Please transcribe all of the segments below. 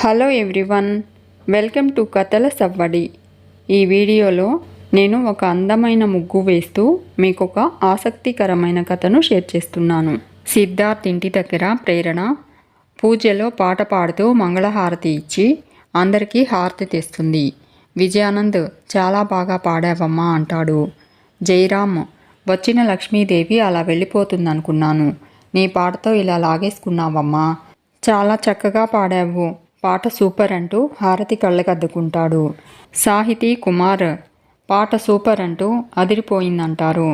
Hello everyone, welcome to కథల సవ్వడి. ఈ వీడియోలో నేను ఒక అందమైన ముగ్గు వేస్తూ మీకు ఒక ఆసక్తికరమైన కథను షేర్ చేస్తున్నాను. సిద్ధార్థ్ ఇంటి దగ్గర ప్రేరణ పూజలో పాట పాడుతూ మంగళహారతి ఇచ్చి అందరికీ హారతి తెస్తుంది. విజయానంద్ చాలా బాగా పాడావమ్మా అంటాడు. జయరామ్, వచ్చిన లక్ష్మీదేవి అలా వెళ్ళిపోతుందనుకున్నాను. నీ పాటతో ఇలా లాగేసుకున్నావమ్మా, చాలా చక్కగా పాడావు, పాట సూపర్ అంటూ హారతి కళ్ళకద్దుకుంటాడు. సాహితీ కుమార్, పాట సూపర్ అంటూ అదిరిపోయిందంటారు.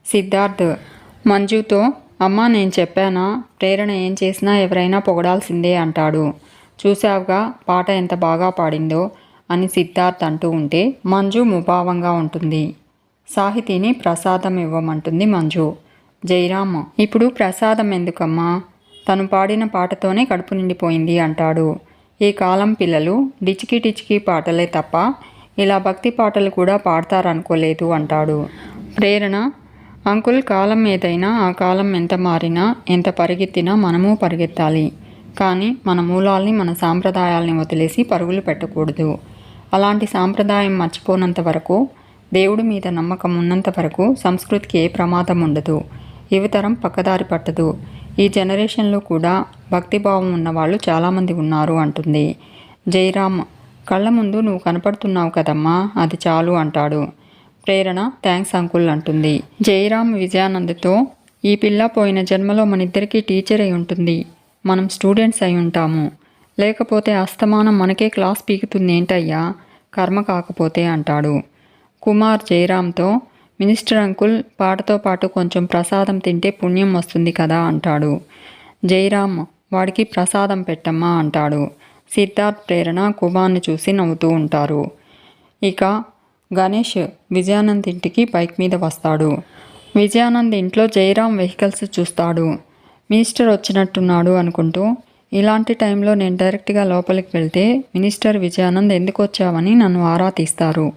సిద్ధార్థ్ మంజుతో, అమ్మా నేను చెప్పానా, ప్రేరణ ఏం చేసినా ఎవరైనా పొగడాల్సిందే అంటాడు. చూసావుగా పాట ఎంత బాగా పాడిందో అని సిద్ధార్థ్ అంటూ ఉంటే మంజు ముభావంగా ఉంటుంది. సాహితీని ప్రసాదం ఇవ్వమంటుంది మంజు. జయరామ్, ఇప్పుడు ప్రసాదం ఎందుకమ్మా, తను పాడిన పాటతోనే కడుపు నిండిపోయింది అంటాడు. ఈ కాలం పిల్లలు డిచికి టిచికి పాటలే తప్ప ఇలా భక్తి పాటలు కూడా పాడతారనుకోలేదు అంటాడు. ప్రేరణ, అంకుల్ కాలం ఏదైనా ఆ కాలం ఎంత మారినా ఎంత పరిగెత్తినా మనము పరిగెత్తాలి, కానీ మన మూలాల్ని మన సాంప్రదాయాల్ని వదిలేసి పరుగులు పెట్టకూడదు. అలాంటి సాంప్రదాయం మర్చిపోనంత వరకు, దేవుడి మీద నమ్మకం ఉన్నంత వరకు సంస్కృతికి ఏ ప్రమాదం ఉండదు, యువతరం పక్కదారి పట్టదు. ఈ జనరేషన్లో కూడా భక్తిభావం ఉన్నవాళ్ళు చాలామంది ఉన్నారు అంటుంది. జయరామ్, కళ్ళ ముందు నువ్వు కనపడుతున్నావు కదమ్మా, అది చాలు అంటాడు. ప్రేరణ, థ్యాంక్స్ అంకుల్ అంటుంది. జయరామ్ విజయానంద్తో, ఈ పిల్ల పోయిన జన్మలో మన ఇద్దరికీ టీచర్ అయి ఉంటుంది, మనం స్టూడెంట్స్ అయి ఉంటాము, లేకపోతే అస్తమానం మనకే క్లాస్ పీకుతుంది ఏంటయ్యా, కర్మ కాకపోతే అంటాడు. కుమార్ జయరామ్తో, మినిస్టర్ అంకుల్ పాటతో పాటు కొంచెం ప్రసాదం తింటే పుణ్యం వస్తుంది కదా అంటాడు. జయరామ్, వాడికి ప్రసాదం పెట్టమ్మా అంటాడు. సిద్ధార్థ్ ప్రేరణ కుమార్ని చూసి నవ్వుతూ ఉంటారు. ఇక గణేష్ విజయానంద్ ఇంటికి బైక్ మీద వస్తాడు. విజయానంద్ ఇంట్లో జయరామ్ వెహికల్స్ చూస్తాడు. మినిస్టర్ వచ్చినట్టున్నాడు అనుకుంటూ, ఇలాంటి టైంలో నేను డైరెక్ట్గా లోపలికి వెళ్తే మినిస్టర్ విజయానంద్ ఎందుకు వచ్చావని నన్ను ఆరా తీస్తారు,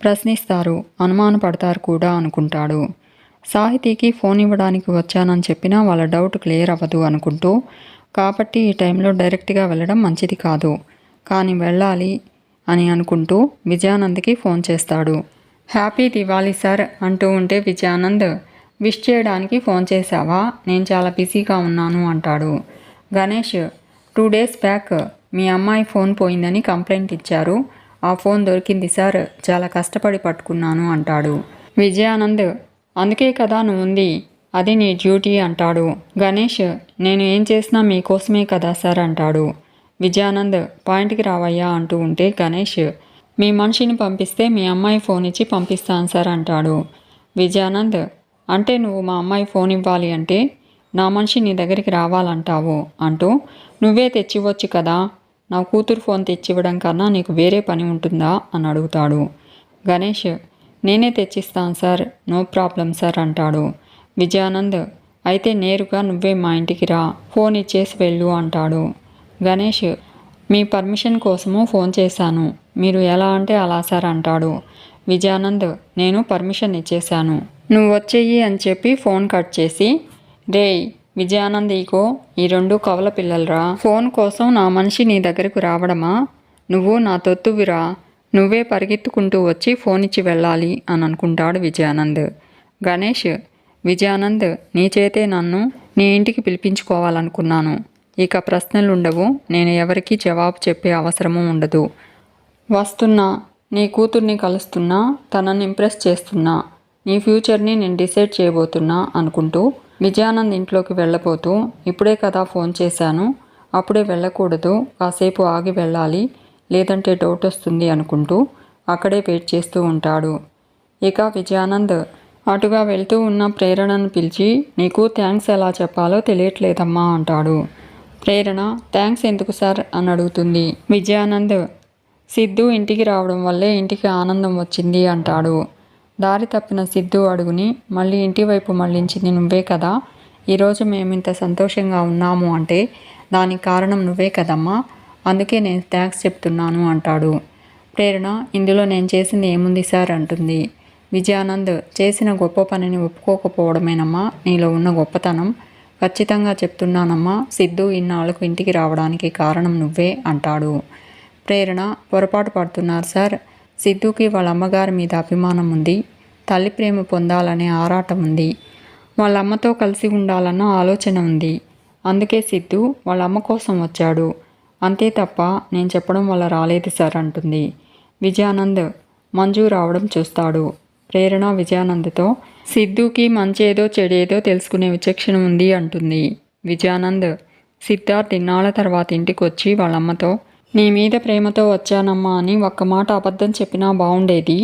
ప్రశ్నిస్తారు, అనుమానపడతారు కూడా అనుకుంటాడు. సాహితీకి ఫోన్ ఇవ్వడానికి వచ్చానని చెప్పినా వాళ్ళ డౌట్ క్లియర్ అవ్వదు అనుకుంటూ, కాబట్టి ఈ టైంలో డైరెక్ట్గా వెళ్ళడం మంచిది కాదు, కానీ వెళ్ళాలి అని అనుకుంటూ విజయానంద్కి ఫోన్ చేస్తాడు. హ్యాపీ దివాళీ సార్ అంటూ ఉంటే విజయానంద్, విష్ చేయడానికి ఫోన్ చేశావా, నేను చాలా బిజీగా ఉన్నాను అంటాడు. గణేష్, 2 days బ్యాక్ మీ అమ్మాయి ఫోన్ పోయిందని కంప్లైంట్ ఇచ్చారు, ఆ ఫోన్ దొరికింది సార్, చాలా కష్టపడి పట్టుకున్నాను అంటాడు. విజయానంద్, అందుకే కదా నువ్వు ఉంది, అది నీ డ్యూటీ అంటాడు. గణేష్, నేను ఏం చేసినా మీకోసమే కదా సార్ అంటాడు. విజయానంద్, పాయింట్కి రావయ్యా అంటూ ఉంటే గణేష్, మీ మనిషిని పంపిస్తే మీ అమ్మాయి ఫోన్ ఇచ్చి పంపిస్తాను సార్ అంటాడు. విజయానంద్, అంటే నువ్వు మా అమ్మాయి ఫోన్ ఇవ్వాలి అంటే నా మనిషి నీ దగ్గరికి రావాలంటావు అంటూ, నువ్వే తెచ్చివచ్చు కదా, నా కూతురు ఫోన్ తెచ్చివ్వడం కన్నా నీకు వేరే పని ఉంటుందా అని అడుగుతాడు. గణేష్, నేనే తెచ్చిస్తాను సార్, నో ప్రాబ్లం సార్ అంటాడు. విజయానంద్, అయితే నేరుగా నువ్వే మా ఇంటికి రా, ఫోన్ ఇచ్చేసి వెళ్ళు అంటాడు. గణేష్, మీ పర్మిషన్ కోసము ఫోన్ చేశాను, మీరు ఎలా అంటే అలా సార్ అంటాడు. విజయానంద్, నేను పర్మిషన్ ఇచ్చేశాను, నువ్వు వచ్చేయి అని చెప్పి ఫోన్ కట్ చేసి, రేయ్ విజయానంద్, ఈకో ఈ 2 కవల పిల్లలరా, ఫోన్ కోసం నా మనిషి నీ దగ్గరకు రావడమా, నువ్వు నా తొత్తువిరా, నువ్వే పరిగెత్తుకుంటూ వచ్చి ఫోన్ ఇచ్చి వెళ్ళాలి అని అనుకుంటాడు విజయానంద్. గణేష్, విజయానంద్, నీ చేతే నన్ను నీ ఇంటికి పిలిపించుకోవాలనుకున్నాను, ఇక ప్రశ్నలుండవు, నేను ఎవరికీ జవాబు చెప్పే అవసరము ఉండదు, వస్తున్నా, నీ కూతుర్ని కలుస్తున్నా, తనని ఇంప్రెస్ చేస్తున్నా, నీ ఫ్యూచర్ని నేను డిసైడ్ చేయబోతున్నా అనుకుంటూ విజయానంద్ ఇంట్లోకి వెళ్ళబోతూ, ఇప్పుడే కదా ఫోన్ చేశాను, అప్పుడే వెళ్ళకూడదు, కాసేపు ఆగి వెళ్ళాలి, లేదంటే డౌట్ వస్తుంది అనుకుంటూ అక్కడే వెయిట్ చేస్తూ ఉంటాడు. ఇక విజయానంద్ అటుగా వెళ్తూ ఉన్న ప్రేరణను పిలిచి, నీకు థ్యాంక్స్ ఎలా చెప్పాలో తెలియట్లేదమ్మా అంటాడు. ప్రేరణ, థ్యాంక్స్ ఎందుకు సార్ అని అడుగుతుంది. విజయానంద్, సిద్ధు ఇంటికి రావడం వల్లే ఇంటికి ఆనందం వచ్చింది అంటాడు. దారి తప్పిన సిద్ధు అడుగుని మళ్ళీ ఇంటి వైపు మళ్ళించింది నువ్వే కదా, ఈరోజు మేమింత సంతోషంగా ఉన్నాము అంటే దానికి కారణం నువ్వే కదమ్మా, అందుకే నేను థ్యాంక్స్ చెప్తున్నాను అంటాడు. ప్రేరణ, ఇందులో నేను చేసింది ఏముంది సార్ అంటుంది. విజయానంద్, చేసిన గొప్ప పనిని ఒప్పుకోకపోవడమేనమ్మా నీలో ఉన్న గొప్పతనం, ఖచ్చితంగా చెప్తున్నానమ్మా, సిద్ధు ఇన్నాళ్ళకు ఇంటికి రావడానికి కారణం నువ్వే అంటాడు. ప్రేరణ, పొరపాటు పడుతున్నారు సార్. సిద్ధుకి వాళ్ళ అమ్మగారి మీద అభిమానం ఉంది, తల్లి ప్రేమ పొందాలనే ఆరాటం ఉంది, వాళ్ళ అమ్మతో కలిసి ఉండాలన్న ఆలోచన ఉంది. అందుకే సిద్ధు వాళ్ళ అమ్మ కోసం వచ్చాడు, అంతే తప్ప నేను చెప్పడం వల్ల రాలేదు సార్ అంటుంది. విజయానంద్ మంజు రావడం చూస్తాడు. ప్రేరణ విజయానంద్తో, సిద్ధుకి మంచేదో చెడేదో తెలుసుకునే విచక్షణ ఉంది అంటుంది. విజయానంద్, సిద్ధార్థ్ ఇన్నాళ్ళ తర్వాత ఇంటికి వచ్చి వాళ్ళమ్మతో నీ మీద ప్రేమతో వచ్చానమ్మా అని ఒక్క మాట అబద్ధం చెప్పినా బాగుండేది,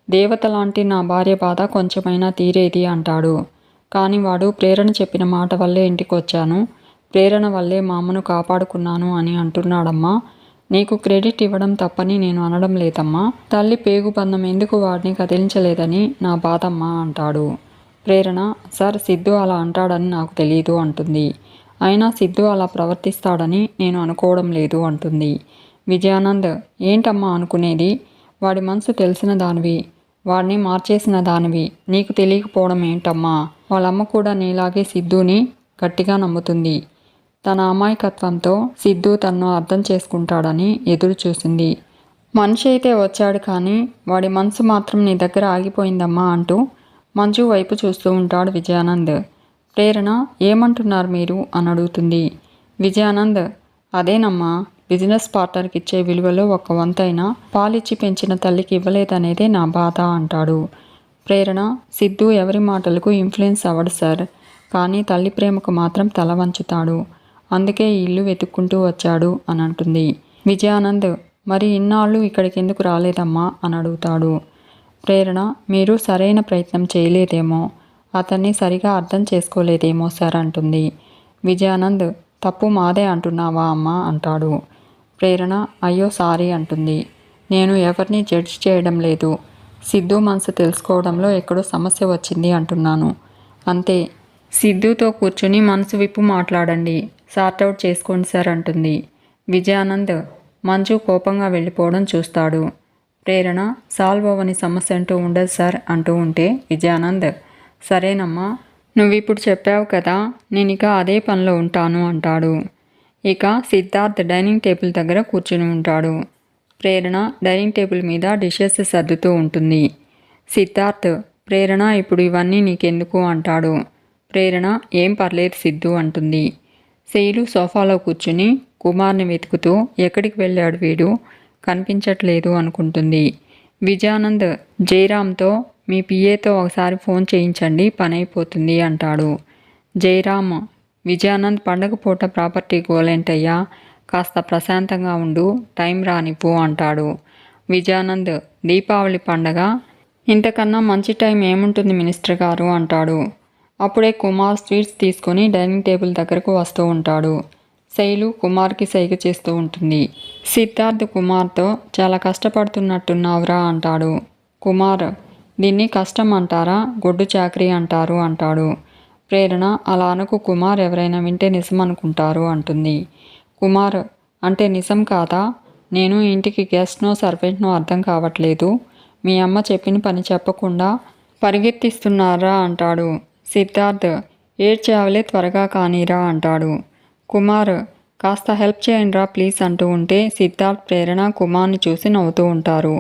దేవత లాంటి నా భార్య బాధ కొంచెమైనా తీరేది అంటాడు. కానీ వాడు ప్రేరణ చెప్పిన మాట వల్లే ఇంటికి వచ్చాను, ప్రేరణ వల్లే మా అమ్మను కాపాడుకున్నాను అని అంటున్నాడమ్మా. నీకు క్రెడిట్ ఇవ్వడం తప్పని నేను అనడం లేదమ్మా, తల్లి పేగు బంధం ఎందుకు వాడిని కదిలించలేదని నా బాధమ్మా అంటాడు. ప్రేరణ, సార్ సిద్ధు అలా అంటాడని నాకు తెలియదు అంటుంది. అయినా సిద్ధు అలా ప్రవర్తిస్తాడని నేను అనుకోవడం లేదు అంటుంది. విజయానంద్, ఏంటమ్మా అనుకునేది, వాడి మనసు తెలిసిన దానివి, వాడిని మార్చేసిన దానివి, నీకు తెలియకపోవడం ఏంటమ్మా. వాళ్ళమ్మ కూడా నీలాగే సిద్ధుని గట్టిగా నమ్ముతుంది. తన అమాయకత్వంతో సిద్ధు తనను అర్థం చేసుకుంటాడని ఎదురు చూసింది. మనిషి అయితే వచ్చాడు కానీ వాడి మనసు మాత్రం నీ దగ్గర ఆగిపోయిందమ్మా అంటూ మంజు వైపు చూస్తూ ఉంటాడు విజయానంద్. ప్రేరణ, ఏమంటున్నారు మీరు అని అడుగుతుంది. విజయానంద్, అదేనమ్మా, బిజినెస్ పార్ట్నర్కి ఇచ్చే విలువలో ఒక వంతైనా పాలిచ్చి పెంచిన తల్లికి ఇవ్వలేదనేదే నా బాధ అంటాడు. ప్రేరణ, సిద్ధు ఎవరి మాటలకు ఇన్ఫ్లుయెన్స్ అవ్వడు సార్, కానీ తల్లి ప్రేమకు మాత్రం తల వంచుతాడు, అందుకే ఈ ఇల్లు వెతుక్కుంటూ వచ్చాడు అని అంటుంది. విజయానంద్, మరి ఇన్నాళ్ళు ఇక్కడికి ఎందుకు రాలేదమ్మా అని అడుగుతాడు. ప్రేరణ, మీరు సరైన ప్రయత్నం చేయలేదేమో, అతన్ని సరిగా అర్థం చేసుకోలేదేమో సార్ అంటుంది. విజయానంద్, తప్పు మాదే అంటున్నావా అమ్మా అంటాడు. ప్రేరణ, అయ్యో సారీ అంటుంది. నేను ఎవరిని జడ్జ్ చేయడం లేదు, సిద్ధు మనసు తెలుసుకోవడంలో ఎక్కడో సమస్య వచ్చింది అంటున్నాను, అంతే. సిద్ధుతో కూర్చుని మనసు విప్పు మాట్లాడండి, సార్ట్అవుట్ చేసుకోండి సార్ అంటుంది. విజయానంద్ మంజు కోపంగా వెళ్ళిపోవడం చూస్తాడు. ప్రేరణ, సాల్వ్ అవ్వని సమస్య అంటూ ఉండదు సార్ అంటూ ఉంటే విజయానంద్, సరేనమ్మా, నువ్విప్పుడు చెప్పావు కదా, నేను ఇక అదే పనిలో ఉంటాను అంటాడు. ఇక సిద్ధార్థ్ డైనింగ్ టేబుల్ దగ్గర కూర్చుని ఉంటాడు. ప్రేరణ డైనింగ్ టేబుల్ మీద డిషెస్ సర్దుతూ ఉంటుంది. సిద్ధార్థ్, ప్రేరణ, ఇప్పుడు ఇవన్నీ నీకెందుకు అంటాడు. ప్రేరణ, ఏం పర్లేదు సిద్ధు అంటుంది. శైలు సోఫాలో కూర్చుని కుమార్ని వెతుకుతూ ఎక్కడికి వెళ్ళాడు వీడు, కనిపించట్లేదు అనుకుంటుంది. విజయానంద్ జయరామ్తో మీ పిఏతో ఒకసారి ఫోన్ చేయించండి, పని అయిపోతుంది అంటాడు. జయరామ్, విజయానంద్ పండగ పూట ప్రాపర్టీ గోలేంటయ్యా, కాస్త ప్రశాంతంగా ఉండు, టైం రానివ్వు అంటాడు. విజయానంద్, దీపావళి పండగ, ఇంతకన్నా మంచి టైం ఏముంటుంది మినిస్టర్ గారు అంటాడు. అప్పుడే కుమార్ స్వీట్స్ తీసుకొని డైనింగ్ టేబుల్ దగ్గరకు వస్తూ ఉంటాడు. శైలు కుమార్కి సైగ చేస్తూ ఉంటుంది. సిద్ధార్థ్ కుమార్తో చాలా కష్టపడుతున్నట్టున్నావురా అంటాడు. కుమార్, దీన్ని కష్టం అంటారా, గొడ్డు చాకరీ అంటారు అంటాడు. ప్రేరణ, అలా అనకు కుమార్, ఎవరైనా వింటే నిజం అనుకుంటారు అంటుంది. కుమార్, అంటే నిజం కాదా, నేను ఇంటికి గెస్ట్నో సర్వెంట్నో అర్థం కావట్లేదు, మీ అమ్మ చెప్పిన పని చెప్పకుండా పరిగెత్తిస్తున్నారా అంటాడు. సిద్ధార్థ్, ఏడ్చావులే, త్వరగా కానీరా అంటాడు. కుమార్, కాస్త హెల్ప్ చేయండిరా ప్లీజ్ అంటూ ఉంటే సిద్ధార్థ్, ప్రేరణ కుమార్ని చూసి నవ్వుతూ ఉంటారు.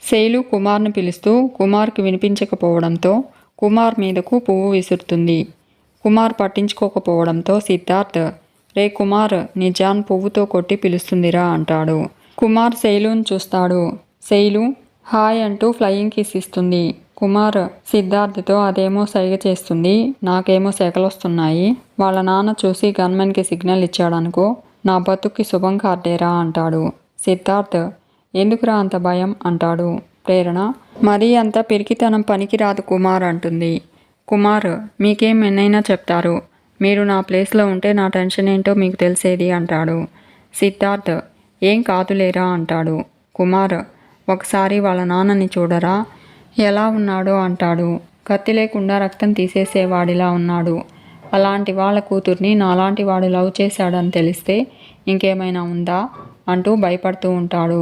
శైలు కుమార్ని పిలుస్తూ కుమార్కి వినిపించకపోవడంతో కుమార్ మీదకు పువ్వు విసురుతుంది. కుమార్ పట్టించుకోకపోవడంతో సిద్ధార్థ్, రే కుమార్, నీ జాన్ పువ్వుతో కొట్టి పిలుస్తుందిరా అంటాడు. కుమార్ శైలుని చూస్తాడు. శైలు హాయ్ అంటూ ఫ్లయింగ్ కిస్ ఇస్తుంది. కుమార్ సిద్ధార్థ్తో అదేమో సైగ చేస్తుంది, నాకేమో సెగలొస్తున్నాయి, వాళ్ళ నాన్న చూసి గన్మెన్కి సిగ్నల్ ఇచ్చాడనుకో, నా బతుక్కి శుభం కార్డేరా అంటాడు. సిద్ధార్థ్, ఎందుకురా అంత భయం అంటాడు. ప్రేరణ, మరీ అంత పిరికితనం పనికిరాదు కుమార్ అంటుంది. కుమార్, మీకేం ఎన్నైనా చెప్తారు, మీరు నా ప్లేస్లో ఉంటే నా టెన్షన్ ఏంటో మీకు తెలిసేది అంటాడు. సిద్ధార్థ్, ఏం కాదులేరా అంటాడు. కుమార్, ఒకసారి వాళ్ళ నాన్నని చూడరా, ఎలా ఉన్నాడో అంటాడు. కత్తి లేకుండా రక్తం తీసేసేవాడిలా ఉన్నాడు, అలాంటి వాళ్ళ కూతుర్ని నాలాంటి వాడు లవ్ చేశాడని తెలిస్తే ఇంకేమైనా ఉందా అంటూ భయపడుతూ ఉంటాడు.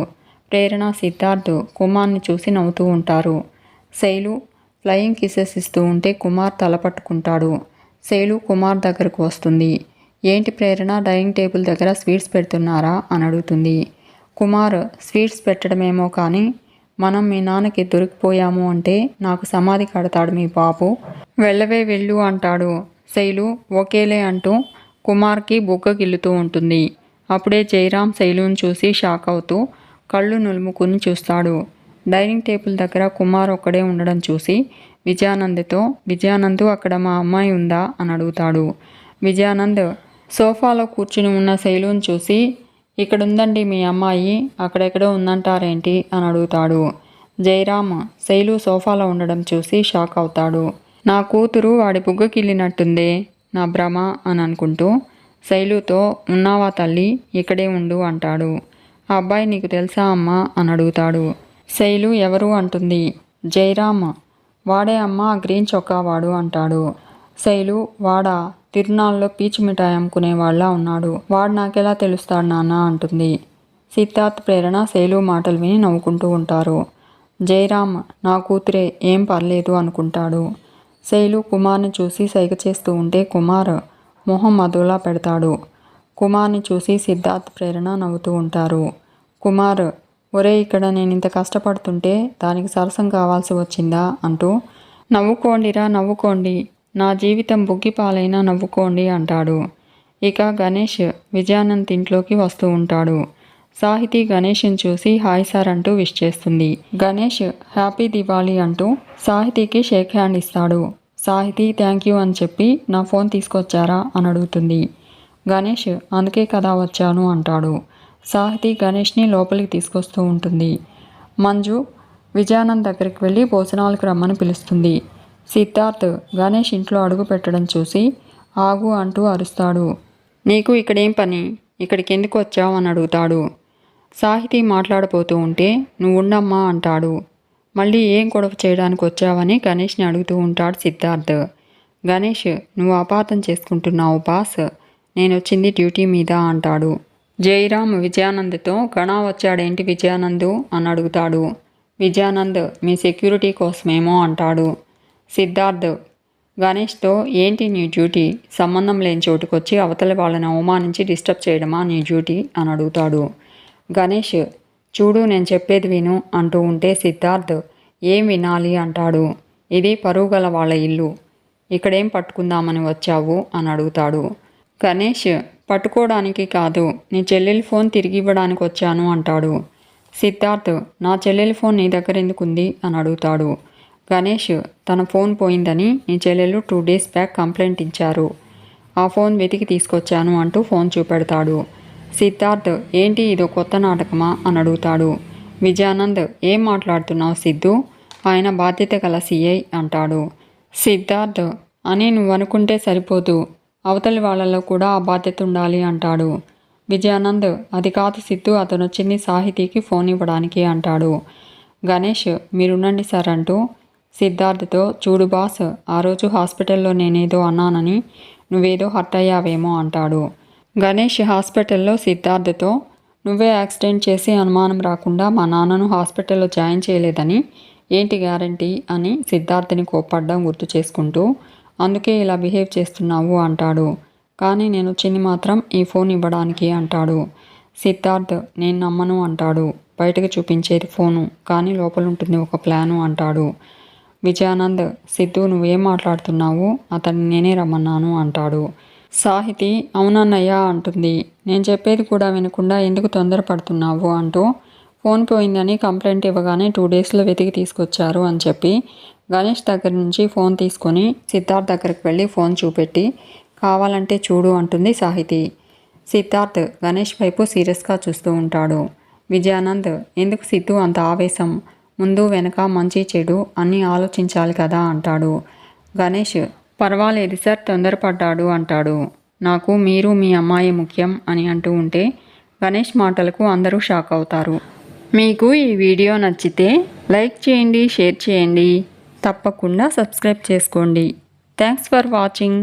ప్రేరణ సిద్ధార్థ్ కుమార్ని చూసి నవ్వుతూ ఉంటారు. శైలు ఫ్లయింగ్ కిసెస్ ఇస్తూ ఉంటే కుమార్ తల పట్టుకుంటాడు. శైలు కుమార్ దగ్గరకు వస్తుంది. ఏంటి ప్రేరణ, డైనింగ్ టేబుల్ దగ్గర స్వీట్స్ పెడుతున్నారా అని అడుగుతుంది. కుమార్ స్వీట్స్ పెట్టడమేమో కానీ మనం మీ నాన్నకి దొరికిపోయాము అంటే నాకు సమాధి కడతాడు మీ బాబు, వెళ్ళవే వెళ్ళు అంటాడు. శైలు ఓకేలే అంటూ కుమార్కి బుగ్గ గిల్లుతూ ఉంటుంది. అప్పుడే జయరాం శైలుని చూసి షాక్ అవుతూ కళ్ళు నులుముకుని చూస్తాడు. డైనింగ్ టేబుల్ దగ్గర కుమార్ ఒక్కడే ఉండడం చూసి విజయానంద్ అక్కడ మా అమ్మాయి ఉందా అని అడుగుతాడు. విజయానంద్ సోఫాలో కూర్చుని ఉన్న శైలుని చూసి ఇక్కడుందండి మీ అమ్మాయి, అక్కడెక్కడో ఉందంటారేంటి అని అడుగుతాడు. జయరాం శైలు సోఫాలో ఉండడం చూసి షాక్ అవుతాడు. నా కూతురు వాడి బుగ్గకిల్లినట్టుందే, నా భ్రమ అని అనుకుంటూ శైలుతో ఉన్నావా తల్లి, ఇక్కడే ఉండు అంటాడు. ఆ అబ్బాయి నీకు తెలుసా అమ్మా అని అడుగుతాడు. శైలు ఎవరు అంటుంది. జయరాం వాడే అమ్మ, గ్రీన్ చొక్కా వాడు అంటాడు. శైలు వాడా, తిరునాళ్ళలో పీచు మిఠాయి అమ్ముకునేవాళ్ళ ఉన్నాడు, వాడు నాకెలా తెలుస్తాడు నాన్న అంటుంది. సిద్ధార్థ్ ప్రేరణ శైలు మాటలు విని నవ్వుకుంటూ ఉంటారు. జయరాం నా కూతురే, ఏం పర్లేదు అనుకుంటాడు. శైలు కుమార్ని చూసి సైగ చేస్తూ ఉంటే కుమార్ మొహం అదోలా పెడతాడు. కుమార్ని చూసి సిద్ధార్థ్ ప్రేరణ నవ్వుతూ ఉంటారు. కుమార్ ఒరే, ఇక్కడ నేను ఇంత కష్టపడుతుంటే దానికి సరసం కావాల్సి వచ్చిందా అంటూ నవ్వుకోండిరా నవ్వుకోండి, నా జీవితం బుగ్గిపాలైనా నవ్వుకోండి అంటాడు. ఇక గణేష్ విజయానంద్ ఇంట్లోకి వస్తూ ఉంటాడు. సాహితి గణేష్ని చూసి హాయ్ సార్ అంటూ విష్ చేస్తుంది. గణేష్ హ్యాపీ దివాళీ అంటూ సాహితికి షేక్ హ్యాండ్ ఇస్తాడు. సాహితి థ్యాంక్ యూ అని చెప్పి నా ఫోన్ తీసుకొచ్చారా అని అడుగుతుంది. గణేష్ అందుకే కదా వచ్చాను అంటాడు. సాహితి గణేష్ని లోపలికి తీసుకొస్తూ ఉంటుంది. మంజు విజయానంద్ దగ్గరికి వెళ్ళి భోజనాలకు రమ్మని పిలుస్తుంది. సిద్ధార్థ్ గణేష్ ఇంట్లో అడుగు పెట్టడం చూసి ఆగు అంటూ అరుస్తాడు. నీకు ఇక్కడేం పని, ఇక్కడికి ఎందుకు వచ్చావు అని అడుగుతాడు. సాహితి మాట్లాడబోతూ ఉంటే నువ్వు ఉండమ్మా అంటాడు. మళ్ళీ ఏం గొడవ చేయడానికి వచ్చావని గణేష్ని అడుగుతూ ఉంటాడు సిద్ధార్థ్. గణేష్ నువ్వు అపార్థం చేసుకుంటున్నావు బాస్, నేను వచ్చింది డ్యూటీ మీద అంటాడు. జయరాం విజయానంద్తో గణా వచ్చాడేంటి విజయానంద్ అని అడుగుతాడు. విజయానంద్ మీ సెక్యూరిటీ కోసమేమో అంటాడు. సిద్ధార్థ్ గణేష్తో ఏంటి నీ డ్యూటీ, సంబంధం లేని చోటుకొచ్చి అవతల వాళ్ళని అవమానించి డిస్టర్బ్ చేయడమా నీ డ్యూటీ అని అడుగుతాడు. గణేష్ చూడు నేను చెప్పేది విను అంటూ ఉంటే సిద్ధార్థ్ ఏం వినాలి అంటాడు. ఇది పరువు గల వాళ్ళ ఇల్లు, ఇక్కడేం పట్టుకుందామని వచ్చావు అని అడుగుతాడు. గణేష్ పట్టుకోవడానికి కాదు, నీ చెల్లెలి ఫోన్ తిరిగి ఇవ్వడానికి వచ్చాను అంటాడు. సిద్ధార్థ్ నా చెల్లెలి ఫోన్ నీ దగ్గర ఎందుకుంది అని అడుగుతాడు. గణేష్ తన ఫోన్ పోయిందని నీ చెల్లెలు 2 days బ్యాక్ కంప్లైంట్ ఇచ్చారు, ఆ ఫోన్ వెతికి తీసుకొచ్చాను అంటూ ఫోన్ చూపెడతాడు. సిద్ధార్థ్ ఏంటి ఇదో కొత్త నాటకమా అని అడుగుతాడు. విజయానంద్ ఏం మాట్లాడుతున్నావు సిద్ధు, ఆయన బాధ్యత గల సిఐ అంటాడు. సిద్ధార్థ్ అని నువ్వు అనుకుంటే సరిపోదు, అవతలి వాళ్ళలో కూడా ఆ బాధ్యత ఉండాలి అంటాడు. విజయానంద్ అది కాదు సిద్ధు, అతను వచ్చింది సాహితీకి ఫోన్ ఇవ్వడానికి అంటాడు. గణేష్ మీరుండండి సార్ అంటూ సిద్ధార్థ్తో చూడు బాస్, ఆ రోజు హాస్పిటల్లో నేనేదో అన్నానని నువ్వేదో హర్ట్ అయ్యావేమో అంటాడు. గణేష్ హాస్పిటల్లో సిద్ధార్థ్తో నువ్వే యాక్సిడెంట్ చేసి అనుమానం రాకుండా మా నాన్నను హాస్పిటల్లో జాయిన్ చేయలేదని ఏంటి గ్యారంటీ అని సిద్ధార్థ్ని కోప్పడ్డం గుర్తు చేసుకుంటూ అందుకే ఇలా బిహేవ్ చేస్తున్నావు అంటాడు. కానీ నేను వచ్చింది మాత్రం ఈ ఫోన్ ఇవ్వడానికి అంటాడు. సిద్ధార్థ్ నేను నమ్మను అంటాడు. బయటకు చూపించేది ఫోను, కానీ లోపల ఉంటుంది ఒక ప్లాను అంటాడు. విజయానంద్ సిద్ధు నువ్వేం మాట్లాడుతున్నావు, అతన్ని నేనే రమ్మన్నాను అంటాడు. సాహితి అవునన్నయ్య అంటుంది. నేను చెప్పేది కూడా వినకుండా ఎందుకు తొందరపడుతున్నావు అంటూ ఫోన్ పోయిందని కంప్లైంట్ ఇవ్వగానే 2 daysలో వెతికి తీసుకొచ్చారు అని చెప్పి గణేష్ దగ్గర నుంచి ఫోన్ తీసుకొని సిద్ధార్థ్ దగ్గరికి వెళ్ళి ఫోన్ చూపెట్టి కావాలంటే చూడు అంటుంది సాహితి. సిద్ధార్థ్ గణేష్ వైపు సీరియస్గా చూస్తూ ఉంటాడు. విజయానంద్ ఎందుకు సిద్ధు అంత ఆవేశం, ముందు వెనక మంచి చెడు అన్నీ ఆలోచించాలి కదా అంటాడు. గణేష్ పర్వాలేదు సార్ తొందరపడ్డాడు అంటాడు. నాకు మీరు మీ అమ్మాయి ముఖ్యం అని అంటూ ఉంటే గణేష్ మాటలకు అందరూ షాక్ అవుతారు. మీకు ఈ వీడియో నచ్చితే లైక్ చేయండి, షేర్ చేయండి, తప్పకుండా సబ్స్క్రైబ్ చేసుకోండి. Thanks for watching.